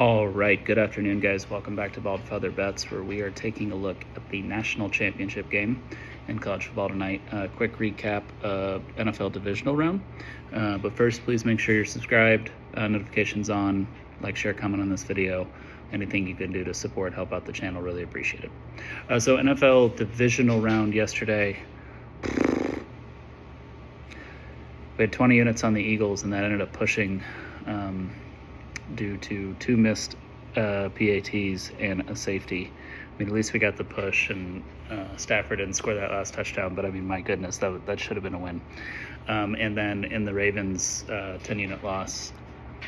All right, good afternoon, guys. Welcome back to Bald Feather Bets, where we are taking a look at the national championship game in college football tonight. Quick recap of NFL divisional round. But first, please make sure you're subscribed, notifications on, like, share, comment on this video. Anything you can do to support, help out the channel, really appreciate it. So NFL divisional round yesterday. We had 20 units on the Eagles, and that ended up pushing due to two missed PATs and a safety. I mean, at least we got the push, and Stafford didn't score that last touchdown, but I mean, my goodness, that should have been a win. And then in the Ravens 10-unit loss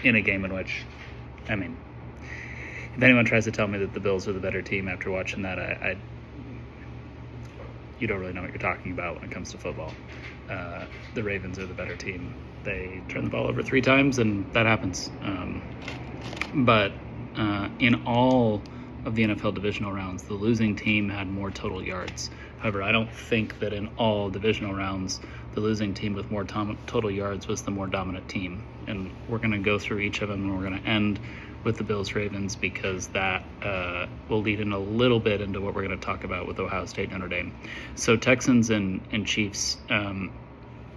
in a game in which, I mean, if anyone tries to tell me that the Bills are the better team after watching that, you don't really know what you're talking about when it comes to football. The Ravens are the better team. They turn the ball over 3 times, and that happens. But in all of the NFL divisional rounds, the losing team had more total yards. However, I don't think that in all divisional rounds, the losing team with more total yards was the more dominant team. And we're going to go through each of them, and we're going to end with the Bills-Ravens because that will lead in a little bit into what we're going to talk about with Ohio State Notre Dame. So Texans and Chiefs,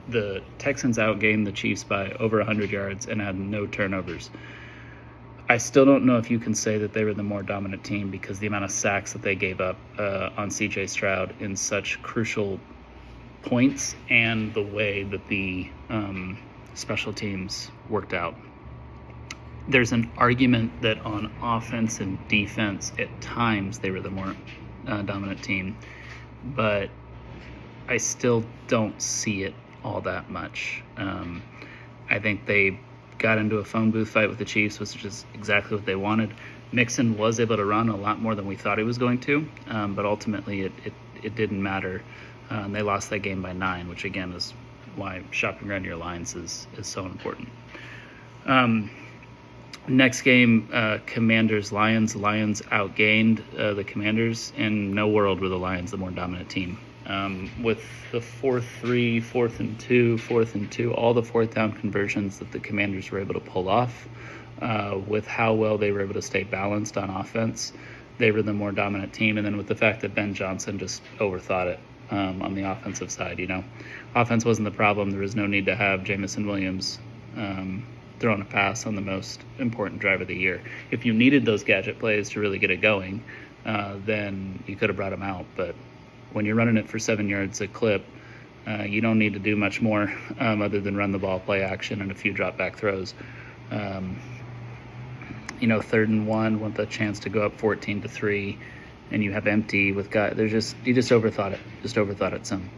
the Texans outgained the Chiefs by over 100 yards and had no turnovers. I still don't know if you can say that they were the more dominant team because the amount of sacks that they gave up on C.J. Stroud in such crucial points and the way that the special teams worked out. There's an argument that on offense and defense, at times, they were the more dominant team, but I still don't see it all that much. I think they got into a phone booth fight with the Chiefs, which is exactly what they wanted. Mixon was able to run a lot more than we thought he was going to, but ultimately it didn't matter. They lost that game by 9, which again is why shopping around your lines is so important. Next game, Commanders-Lions. Lions outgained the Commanders. In no world were the Lions the more dominant team. With the 4-3, 4th and 2, 4th and 2, all the 4th down conversions that the Commanders were able to pull off, with how well they were able to stay balanced on offense, they were the more dominant team. And then with the fact that Ben Johnson just overthought it on the offensive side, offense wasn't the problem. There was no need to have Jamison Williams throwing a pass on the most important drive of the year. If you needed those gadget plays to really get it going, then you could have brought him out. But when you're running it for 7 yards a clip, you don't need to do much more other than run the ball, play action, and a few drop back throws. 3rd and 1 with a chance to go up 14-3, and you have empty with guys. You just overthought it some.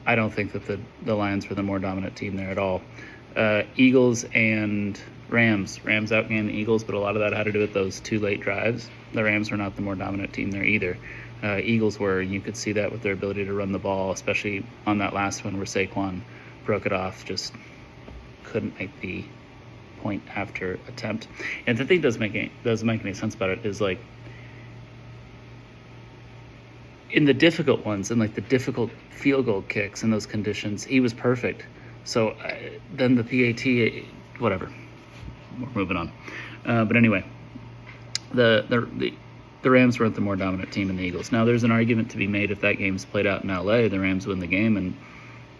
I don't think that the Lions were the more dominant team there at all. Eagles and Rams. Rams outgained the Eagles, but a lot of that had to do with those 2 late drives. The Rams were not the more dominant team there either. Eagles were, and you could see that with their ability to run the ball, especially on that last one where Saquon broke it off, just couldn't make the point after attempt. And the thing doesn't make any sense about it is, like, in the difficult ones, and like the difficult field goal kicks in those conditions, he was perfect. So then the PAT, whatever. We're moving on. But anyway, the Rams weren't the more dominant team than the Eagles. Now, there's an argument to be made if that game's played out in LA, the Rams win the game, and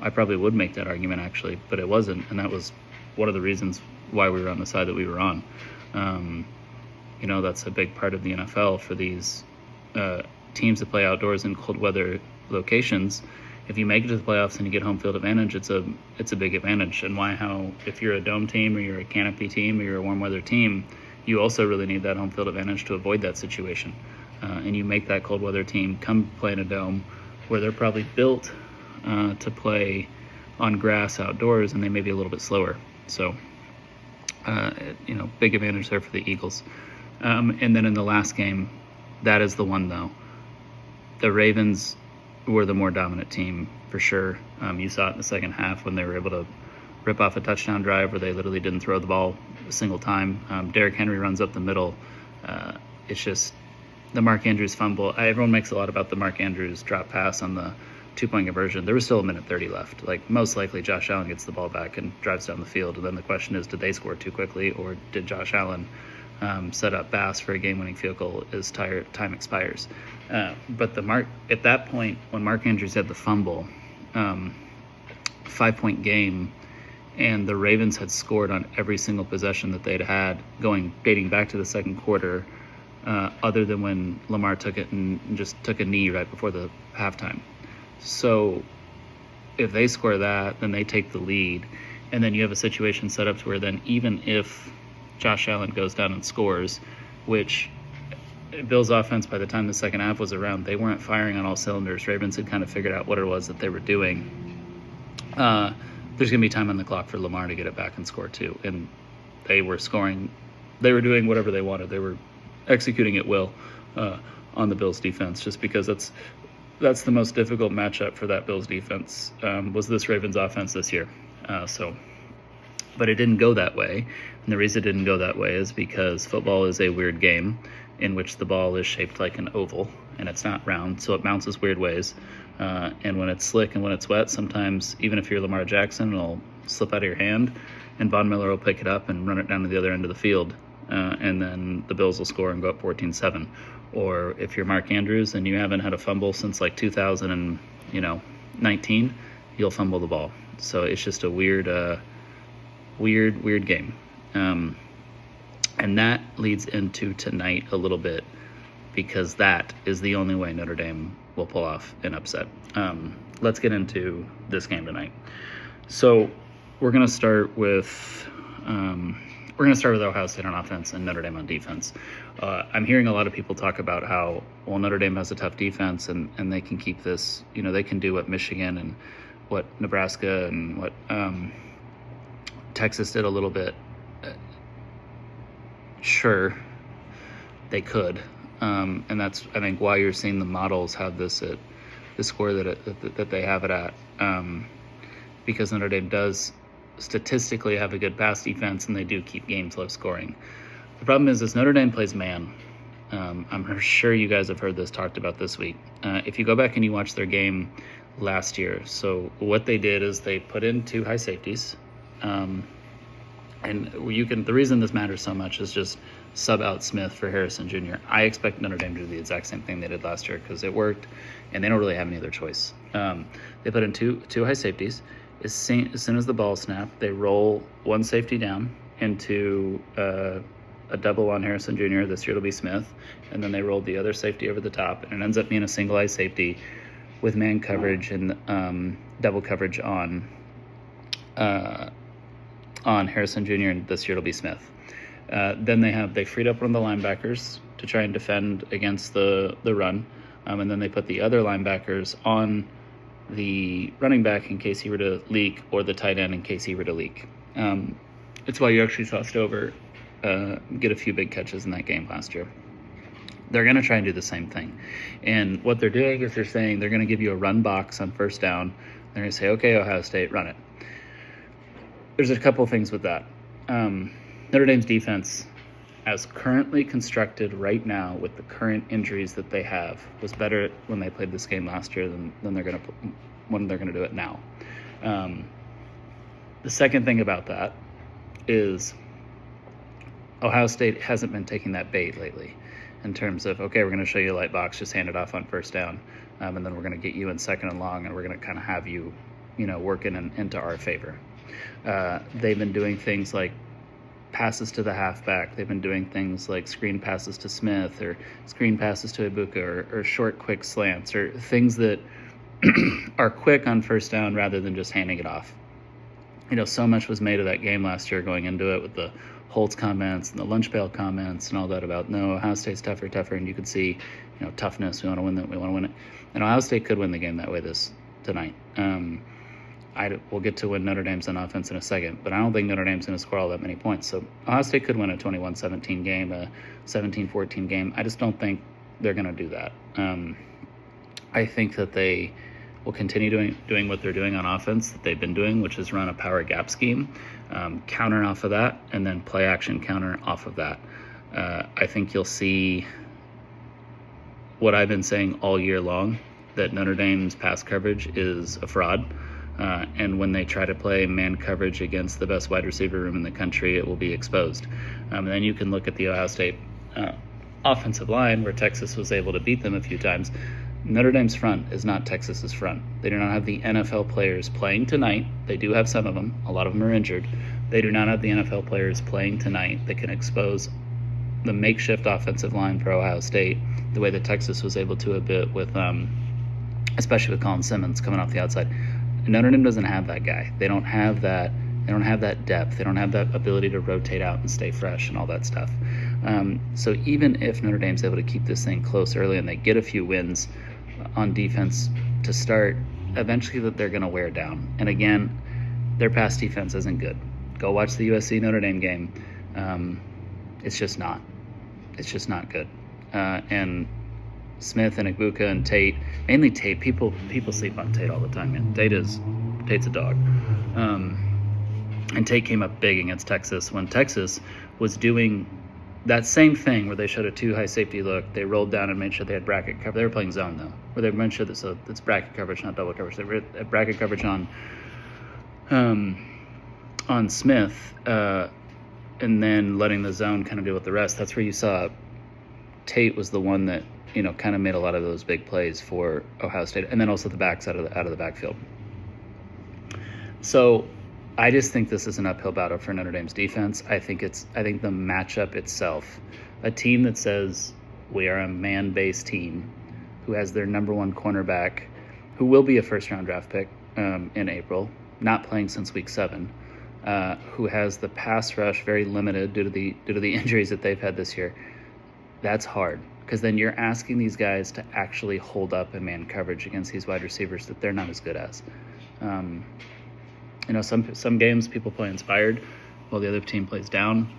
I probably would make that argument actually, but it wasn't, and that was one of the reasons why we were on the side that we were on. That's a big part of the NFL for these teams that play outdoors in cold weather locations. If you make it to the playoffs and you get home field advantage, it's a big advantage. And if you're a dome team or you're a canopy team or you're a warm weather team, you also really need that home field advantage to avoid that situation. And you make that cold weather team come play in a dome where they're probably built to play on grass outdoors, and they may be a little bit slower. So, big advantage there for the Eagles. And then in the last game, that is the one though. The Ravens were the more dominant team for sure. You saw it in the second half when they were able to rip off a touchdown drive where they literally didn't throw the ball a single time. Derrick Henry runs up the middle. It's just the Mark Andrews fumble. Everyone makes a lot about the Mark Andrews drop pass on the 2-point conversion, there was still a minute 30 left. Like, most likely Josh Allen gets the ball back and drives down the field. And then the question is, did they score too quickly, or did Josh Allen set up Bass for a game-winning field goal as time expires? But at that point, when Mark Andrews had the fumble, 5-point game, and the Ravens had scored on every single possession that they'd had dating back to the second quarter, other than when Lamar took it and just took a knee right before the halftime. So if they score that, then they take the lead, and then you have a situation set up to where then even if Josh Allen goes down and scores, which Bills' offense, by the time the second half was around, they weren't firing on all cylinders. Ravens had kind of figured out what it was that they were doing. There's going to be time on the clock for Lamar to get it back and score too. And they were scoring. They were doing whatever they wanted. They were executing at will on the Bills' defense, just because that's the most difficult matchup for that Bills' defense, was this Ravens' offense this year. But it didn't go that way. And the reason it didn't go that way is because football is a weird game in which the ball is shaped like an oval and it's not round, so it bounces weird ways. And when it's slick and when it's wet, sometimes even if you're Lamar Jackson, it'll slip out of your hand, and Von Miller will pick it up and run it down to the other end of the field, and then the Bills will score and go up 14-7. Or if you're Mark Andrews and you haven't had a fumble since like 2019, you'll fumble the ball. So it's just a weird game. And that leads into tonight a little bit, because that is the only way Notre Dame will pull off an upset. Let's get into this game tonight. So we're going to start with Ohio State on offense and Notre Dame on defense. I'm hearing a lot of people talk about how, well, Notre Dame has a tough defense and they can keep this, they can do what Michigan and what Nebraska and what Texas did a little bit. Sure, they could. And that's, I think, why you're seeing the models have this at the score that they have it at, because Notre Dame does statistically have a good pass defense and they do keep games low scoring. The problem is Notre Dame plays man. I'm sure you guys have heard this talked about this week. If you go back and you watch their game last year, so what they did is they put in 2 high safeties. And the reason this matters so much is just sub out Smith for Harrison Jr. I expect Notre Dame to do the exact same thing they did last year, because it worked and they don't really have any other choice. They put in two high safeties. As soon as the ball snapped, they roll one safety down into a double on Harrison Jr. This year it'll be Smith. And then they rolled the other safety over the top, and it ends up being a single high safety with man coverage and double coverage on Harrison Jr., and this year it'll be Smith. Then they freed up one of the linebackers to try and defend against the run, and then they put the other linebackers on the running back in case he were to leak, or the tight end in case he were to leak. It's why you actually saw Stover get a few big catches in that game last year. They're going to try and do the same thing. And what they're doing is they're saying they're going to give you a run box on first down. They're going to say, okay, Ohio State, run it. There's a couple things with that. Notre Dame's defense, as currently constructed right now with the current injuries that they have, was better when they played this game last year than when they're going to do it now. The second thing about that is Ohio State hasn't been taking that bait lately, in terms of, okay, we're going to show you a light box, just hand it off on first down, and then we're going to get you in second and long, and we're going to kind of have you, working into our favor. They've been doing things like passes to the halfback. They've been doing things like screen passes to Smith, or screen passes to Ibuka, or short, quick slants, or things that are quick on first down rather than just handing it off. So much was made of that game last year going into it, with the Holtz comments and the lunch pail comments and all that about, no, Ohio State's tougher, and you could see, toughness, we want to win it. And Ohio State could win the game that way tonight. We'll get to when Notre Dame's on offense in a second, but I don't think Notre Dame's going to score all that many points. So Ohio State could win a 21-17 game, a 17-14 game. I just don't think they're going to do that. I think that they will continue doing what they're doing on offense that they've been doing, which is run a power gap scheme, counter off of that, and then play action counter off of that. I think you'll see what I've been saying all year long, that Notre Dame's pass coverage is a fraud. And when they try to play man coverage against the best wide receiver room in the country, it will be exposed. And then you can look at the Ohio State offensive line, where Texas was able to beat them a few times. Notre Dame's front is not Texas's front. They do not have the NFL players playing tonight. They do have some of them. A lot of them are injured. They do not have the NFL players playing tonight that can expose the makeshift offensive line for Ohio State the way that Texas was able to a bit with, especially with Colin Simmons coming off the outside. Notre Dame doesn't have that guy. They don't have that. They don't have that depth. They don't have that ability to rotate out and stay fresh and all that stuff. So even if Notre Dame's able to keep this thing close early and they get a few wins on defense to start, eventually that they're going to wear down. And again, their pass defense isn't good. Go watch the USC Notre Dame game. It's just not. It's just not good. And Smith and Egbuka and Tate, mainly Tate. People sleep on Tate all the time, man. Tate's a dog. And Tate came up big against Texas when Texas was doing that same thing where they showed a too high safety look. They rolled down and made sure they had bracket coverage. They were playing zone though, where they made sure that so it's bracket coverage, not double coverage. They were at bracket coverage on Smith, and then letting the zone kind of deal with the rest. That's where you saw Tate was the one that kind of made a lot of those big plays for Ohio State, and then also the backs out of the backfield. So I just think this is an uphill battle for Notre Dame's defense. I think the matchup itself, a team that says we are a man-based team, who has their number one cornerback, who will be a first-round draft pick in April, not playing since week 7, who has the pass rush very limited due to the injuries that they've had this year. That's hard, because then you're asking these guys to actually hold up in man coverage against these wide receivers that they're not as good as. Some games people play inspired while the other team plays down.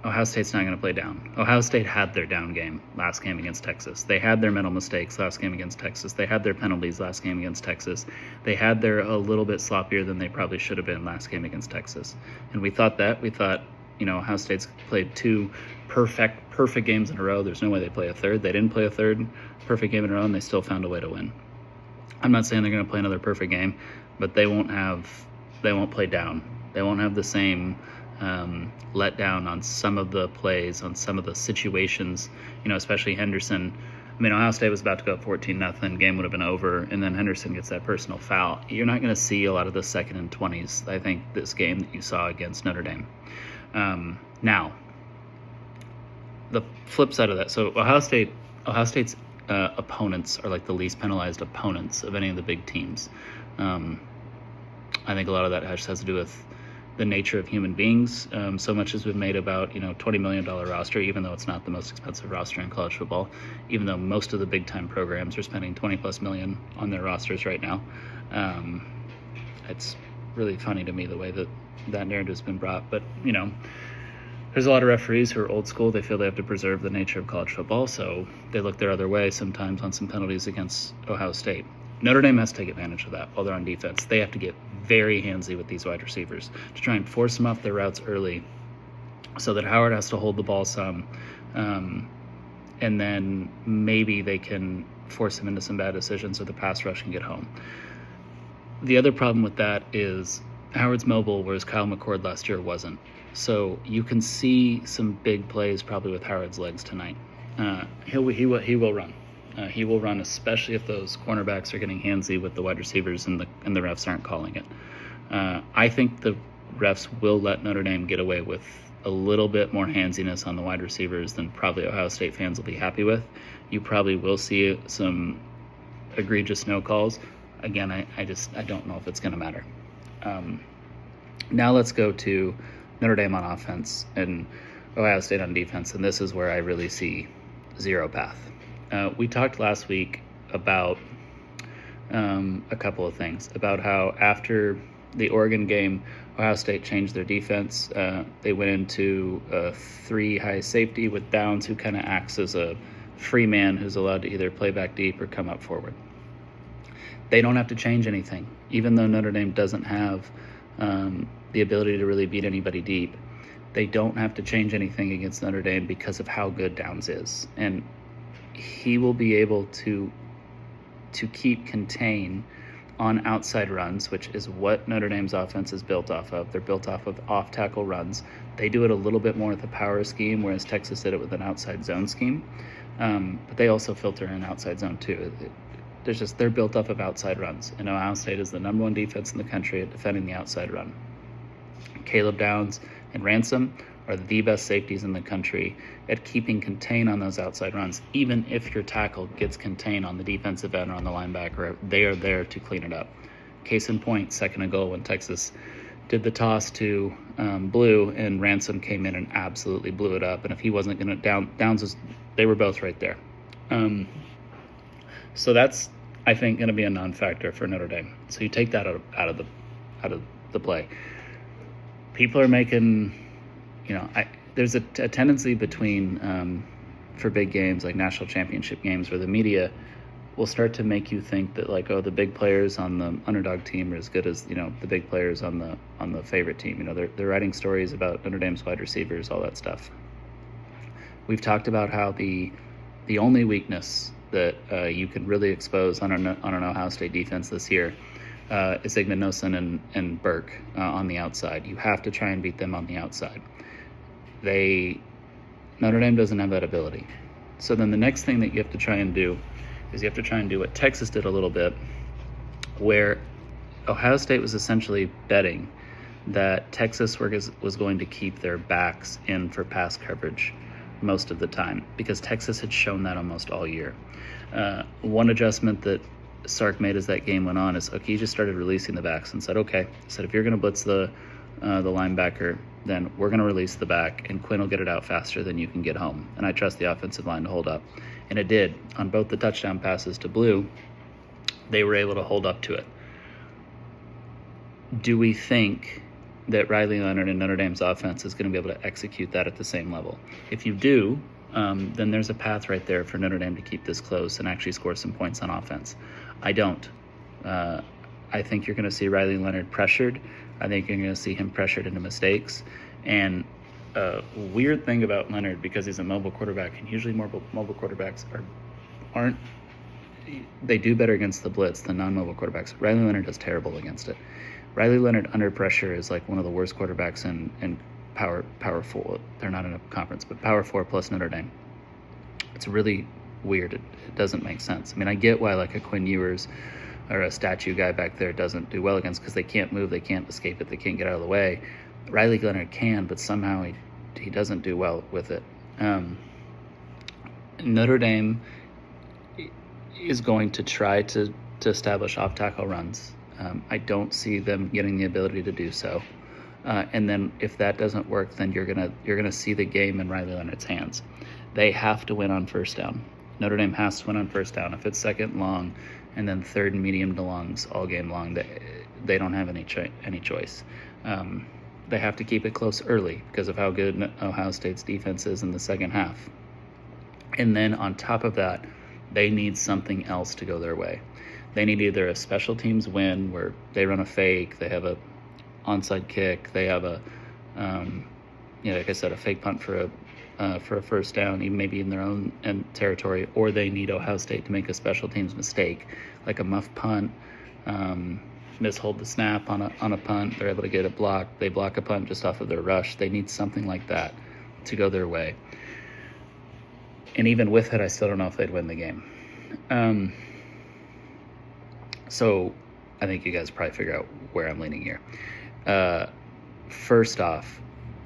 Ohio State's not going to play down. Ohio State had their down game last game against Texas. They had their mental mistakes last game against Texas. They had their penalties last game against Texas. They had their a little bit sloppier than they probably should have been last game against Texas. And we thought Ohio State's played 2 perfect games in a row. There's no way they play a third. They didn't play a third perfect game in a row, and they still found a way to win. I'm not saying they're going to play another perfect game, but they won't play down. They won't have the same let down on some of the plays, on some of the situations, especially Henderson. Ohio State was about to go up 14-0, game would have been over, and then Henderson gets that personal foul. You're not going to see a lot of the 2nd and 20s, I think, this game that you saw against Notre Dame. Now, the flip side of that, so Ohio State's opponents are like the least penalized opponents of any of the big teams. I think a lot of that has to do with the nature of human beings, so much as we've made about $20 million roster, even though it's not the most expensive roster in college football, even though most of the big time programs are spending $20+ million on their rosters right now. It's really funny to me the way that narrative's been brought, but there's a lot of referees who are old school. They feel they have to preserve the nature of college football, so they look their other way sometimes on some penalties against Ohio State. Notre Dame has to take advantage of that while they're on defense. They have to get very handsy with these wide receivers to try and force them off their routes early so that Howard has to hold the ball some, and then maybe they can force him into some bad decisions so the pass rush can get home. The other problem with that is Howard's mobile, whereas Kyle McCord last year wasn't. So you can see some big plays probably with Howard's legs tonight. He will run. He will run, especially if those cornerbacks are getting handsy with the wide receivers and the refs aren't calling it. I think the refs will let Notre Dame get away with a little bit more handsiness on the wide receivers than probably Ohio State fans will be happy with. You probably will see some egregious no calls. Again, I don't know if it's going to matter. Now let's go to Notre Dame on offense and Ohio State on defense, and this is where I really see zero path. We talked last week about a couple of things, about how after the Oregon game, Ohio State changed their defense. They went into a 3 high safety with Downs, who kind of acts as a free man who's allowed to either play back deep or come up forward. They don't have to change anything, even though Notre Dame doesn't have the ability to really beat anybody deep. They don't have to change anything against Notre Dame because of how good Downs is. And he will be able to to contain on outside runs, which is what Notre Dame's offense is built off of. They're built off of off-tackle runs. They do it a little bit more with a power scheme, whereas Texas did it with an outside zone scheme. But they also filter in outside zone too. They're built off of outside runs, and Ohio State is the number one defense in the country at defending the outside run. Caleb Downs and Ransom are the best safeties in the country at keeping contain on those outside runs. Even if your tackle gets contained on the defensive end or on the linebacker, they are there to clean it up. Case in point, second and goal when Texas did the toss to Blue, and Ransom came in and absolutely blew it up. And if he wasn't going to Downs they were both right there. So that's, I think, going to be a non-factor for Notre Dame. So you take that out of the play. People are making, there's a tendency between for big games like national championship games where the media will start to make you think that the big players on the underdog team are as good as the big players on the favorite team. They're writing stories about Notre Dame's wide receivers, all that stuff. We've talked about how the only weakness that you can really expose on an Ohio State defense this year is Igbinosun and Burke on the outside. You have to try and beat them on the outside. Notre Dame doesn't have that ability. So then the next thing that you have to try and do is you have to try and do what Texas did a little bit, where Ohio State was essentially betting that Texas was going to keep their backs in for pass coverage most of the time, because Texas had shown that almost all year. One adjustment that Sark made as that game went on is, he just started releasing the backs and said, if you're going to blitz the linebacker, then we're going to release the back, and Quinn will get it out faster than you can get home. And I trust the offensive line to hold up. And it did. On both the touchdown passes to Blue, they were able to hold up to it. Do we think that Riley Leonard and Notre Dame's offense is going to be able to execute that at the same level? If you do, then there's a path right there for Notre Dame to keep this close and actually score some points on offense. I don't. I think you're going to see Riley Leonard pressured. I think you're going to see him pressured into mistakes. And a weird thing about Leonard, because he's a mobile quarterback, and usually mobile quarterbacks they do better against the blitz than non-mobile quarterbacks. Riley Leonard does terrible against it. Riley Leonard under pressure is like one of the worst quarterbacks in Power 4. They're not in a conference, but Power 4 plus Notre Dame. It's really weird. It doesn't make sense. I mean, I get why a Quinn Ewers or a statue guy back there doesn't do well against, because they can't move, they can't escape it, they can't get out of the way. Riley Leonard can, but somehow he doesn't do well with it. Notre Dame is going to try to establish off-tackle runs. I don't see them getting the ability to do so. And then if that doesn't work, then you're gonna see the game in Riley Leonard's hands. They have to win on first down. Notre Dame has to win on first down. If it's second and long and then third and medium to longs all game long, they don't have any choice. They have to keep it close early because of how good Ohio State's defense is in the second half. And then on top of that, they need something else to go their way. They need either a special teams win where they run a fake, they have a onside kick, they have a, like I said, a fake punt for a first down, even maybe in their own territory, or they need Ohio State to make a special teams mistake, like a muff punt, mishold the snap on a punt. They're able to get it blocked. They block a punt just off of their rush. They need something like that to go their way. And even with it, I still don't know if they'd win the game. So I think you guys probably figure out where I'm leaning here. First off,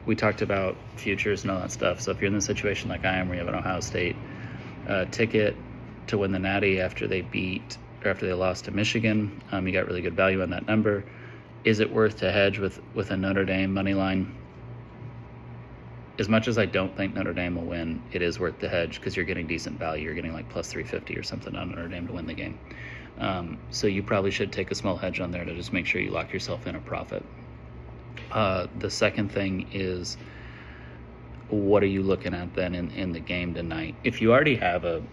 we talked about futures and all that stuff. So if you're in the situation like I am, where you have an Ohio State ticket to win the Natty after they lost to Michigan, you got really good value on that number. Is it worth to hedge with a Notre Dame money line? As much as I don't think Notre Dame will win, it is worth the hedge because you're getting decent value. You're getting like plus 350 or something on Notre Dame to win the game. So you probably should take a small hedge on there to just make sure you lock yourself in a profit. The second thing is, what are you looking at then in the game tonight? If you already have an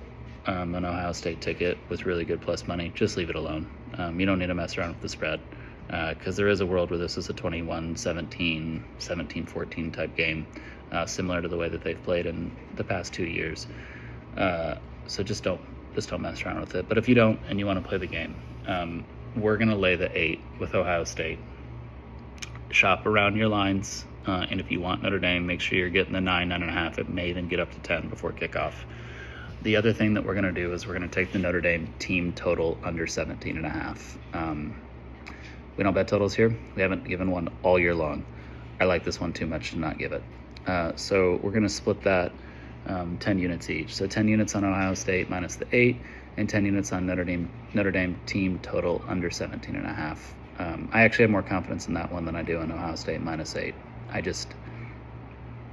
Ohio State ticket with really good plus money, just leave it alone. You don't need to mess around with the spread because there is a world where this is a 21-17, 17-14 type game, similar to the way that they've played in the past 2 years. So just don't just don't mess around with it. But if you don't and you want to play the game, we're going to lay the 8 with Ohio State. Shop around your lines, and if you want Notre Dame, make sure you're getting the 9.5. It may even get up to 10 before kickoff. The other thing that we're going to do is we're going to take the Notre Dame team total under 17.5. We don't bet totals here. We haven't given one all year long. I like this one too much to not give it. So we're going to split that 10 units each. So 10 units on Ohio State minus the 8, and 10 units on Notre Dame team total under 17.5. I actually have more confidence in that one than I do in Ohio State minus 8.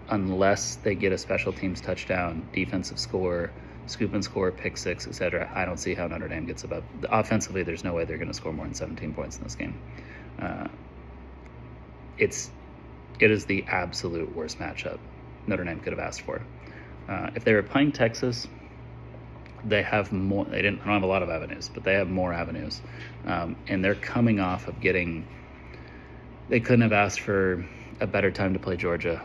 Unless they get a special teams touchdown, defensive score, scoop and score, pick six, etc., I don't see how Notre Dame gets above. Offensively, there's no way they're going to score more than 17 points in this game. It is the absolute worst matchup Notre Dame could have asked for. If they were playing Texas, they have more. They don't have a lot of avenues, but they have more avenues, and they're coming off of getting. They couldn't have asked for a better time to play Georgia.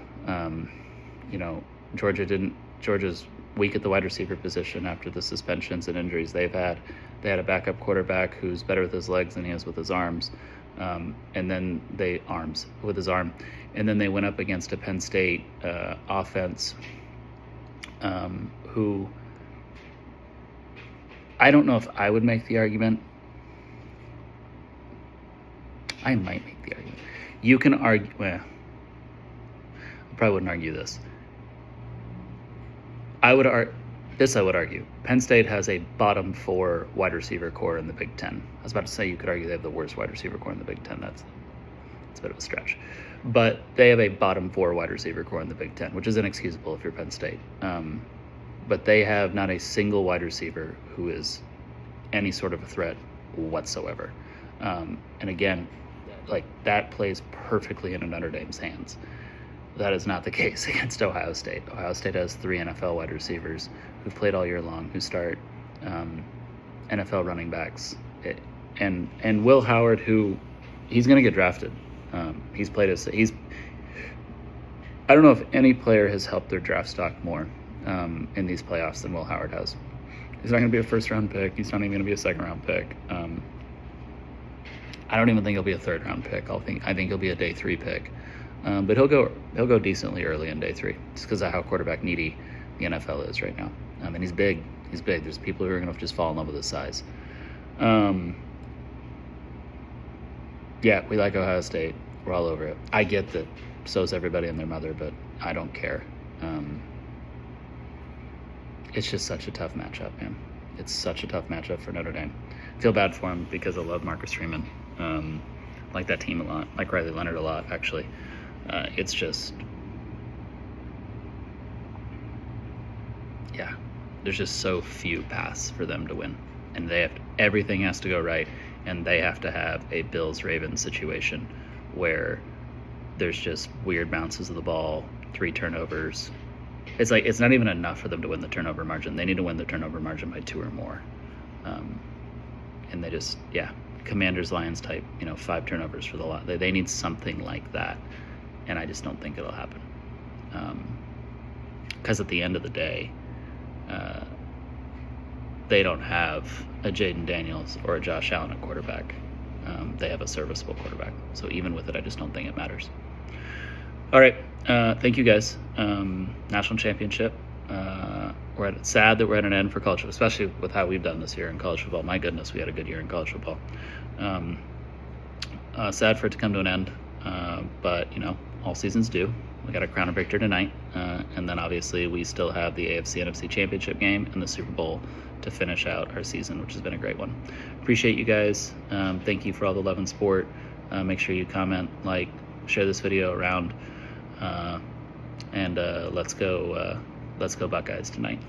Georgia's weak at the wide receiver position after the suspensions and injuries they've had. They had a backup quarterback who's better with his legs than he is with his arms, and then they went up against a Penn State offense who I don't know if I would make the argument. I might make the argument. You can argue. Well, I probably wouldn't argue this. I would argue. Penn State has a bottom 4 wide receiver core in the Big Ten. I was about to say you could argue they have the worst wide receiver core in the Big Ten. That's a bit of a stretch. But they have a bottom 4 wide receiver core in the Big Ten, which is inexcusable if you're Penn State. But they have not a single wide receiver who is any sort of a threat whatsoever. And again, like that plays perfectly into Notre Dame's hands. That is not the case against Ohio State. Ohio State has 3 NFL wide receivers who've played all year long, who start NFL running backs. And Will Howard, who he's going to get drafted. I don't know if any player has helped their draft stock more in these playoffs than Will Howard has. He's not going to be a first-round pick. He's not even going to be a second-round pick. I don't even think he'll be a third-round pick. I think he'll be a day 3 pick. But he'll go decently early in day 3, just because of how quarterback needy the NFL is right now. And he's big. He's big. There's people who are going to just fall in love with his size. Yeah, we like Ohio State. We're all over it. I get that so's everybody and their mother, but I don't care. It's just such a tough matchup, man. It's such a tough matchup for Notre Dame. I feel bad for him because I love Marcus Freeman. Like that team a lot. Like Riley Leonard a lot, actually. It's just... Yeah. There's just so few paths for them to win. And everything has to go right. And they have to have a Bills-Ravens situation where there's just weird bounces of the ball, 3 turnovers. It's like it's not even enough for them to win the turnover margin. They need to win the turnover margin by 2 or more. And they just, Commanders, Lions type, 5 turnovers for the lot. They need something like that. And I just don't think it'll happen. Because at the end of the day, they don't have a Jaden Daniels or a Josh Allen at quarterback. They have a serviceable quarterback. So even with it, I just don't think it matters. All right. Thank you, guys. National championship. Sad that we're at an end for college, especially with how we've done this year in college football. My goodness, we had a good year in college football. Sad for it to come to an end. But, all seasons do. We got a crown a victor tonight. And then obviously we still have the AFC NFC championship game and the Super Bowl to finish out our season, which has been a great one. Appreciate you guys. Thank you for all the love and support. Make sure you comment, like, share this video around. And let's go Buckeyes tonight.